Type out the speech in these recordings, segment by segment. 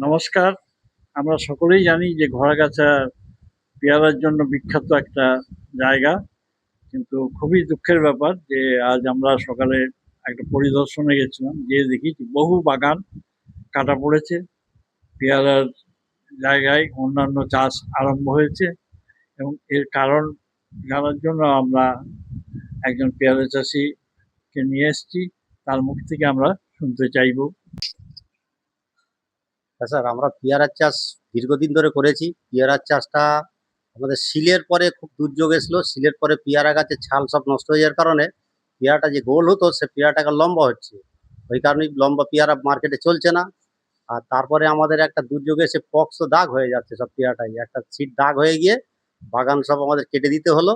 নমস্কার। আমরা সকলেই জানি যে ঘোড়াগাছা পেয়ারার জন্য বিখ্যাত একটা জায়গা। কিন্তু খুবই দুঃখের ব্যাপার যে আজ আমরা সকালে একটা পরিদর্শনে গেছিলাম, গিয়ে দেখি যে বহু বাগান কাটা পড়েছে। পেয়ারার জায়গায় অন্যান্য চাষ আরম্ভ হয়েছে এবং এর কারণ জানার জন্য আমরা একজন পেয়ারা চাষিকে নিয়ে এসেছি। তার মুখ থেকে আমরা শুনতে চাইবো। হ্যাঁ স্যার, আমরা পেয়ারার চাষ দীর্ঘদিন ধরে করেছি। পেয়ারার চাষটা আমাদের শিলের পরে খুব দুর্যোগ এসলো। শিলের পরে পেয়ারা গাছের ছাল সব নষ্ট হয়ে যাওয়ার কারণে পেয়ারাটা যে গোল হতো সে পেয়ারাটাকে লম্বা হচ্ছে। ওই কারণে লম্বা পেয়ারা মার্কেটে চলছে না। আর তারপরে আমাদের একটা দুর্যোগ এসে পক্স দাগ হয়ে যাচ্ছে সব পেয়ারাটাই, একটা ছিট দাগ হয়ে গিয়ে বাগান সব আমাদের কেটে দিতে হলো।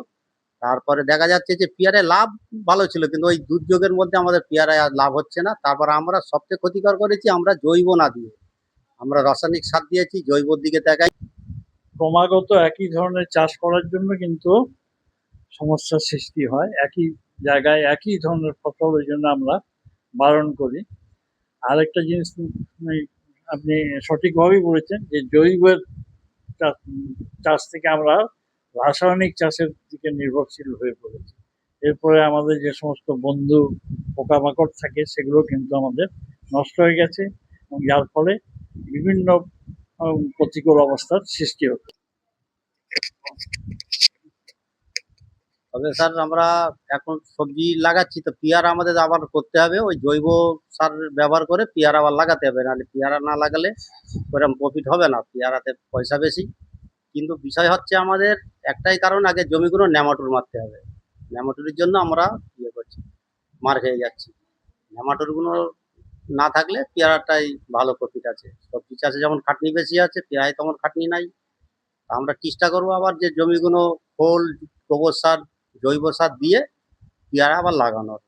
তারপরে দেখা যাচ্ছে যে পেয়ারায় লাভ ভালো ছিল, কিন্তু ওই দুর্যোগের মধ্যে আমাদের পেয়ারায় আর লাভ হচ্ছে না। তারপর আমরা সবচেয়ে ক্ষতিকর করেছি, আমরা জৈব না দিয়ে আমরা রাসায়নিক সার দিয়েছি। জৈবর দিকে দেখাই। ক্রমাগত একই ধরনের চাষ করার জন্য কিন্তু সমস্যার সৃষ্টি হয়। একই জায়গায় একই ধরনের ফসল, ওই জন্য আমরা বারণ করি। আরেকটা জিনিস আপনি সঠিকভাবেই বলেছেন যে জৈবের চাষ থেকে আমরা রাসায়নিক চাষের দিকে নির্ভরশীল হয়ে পড়েছি। এরপরে আমাদের যে সমস্ত বন্ধু পোকামাকড় থাকে সেগুলো কিন্তু আমাদের নষ্ট হয়ে গেছে এবং যার ফলে বিভিন্ন প্রতিকূল অবস্থার সৃষ্টি হচ্ছে। তবে স্যার আমরা এখন সবজি লাগাচ্ছি, তো পেয়ারা আমাদের আবার করতে হবে ওই জৈব সার ব্যবহার করে পেয়ারা আবার লাগাতে হবে, নাহলে পেয়ারা না লাগালে ওরকম প্রফিট হবে না। পেয়ারাতে পয়সা বেশি, কিন্তু বিষয় হচ্ছে আমাদের একটাই কারণ, আগে জমিগুলো নেমাটোর মারতে হবে। নেমাটোরের জন্য আমরা করছি, মার খেয়ে যাচ্ছি। নেমাটোরগুলো না থাকলে পেয়ারাটাই ভালো প্রফিট আছে। সবজি চাষে যেমন খাটনি বেশি আছে, পেয়ারায় তেমন খাটনি নাই। আমরা চেষ্টা করবো আবার যে জমিগুলো খোল, গোবর সার, জৈব সার দিয়ে পেয়ারা আবার লাগানোর।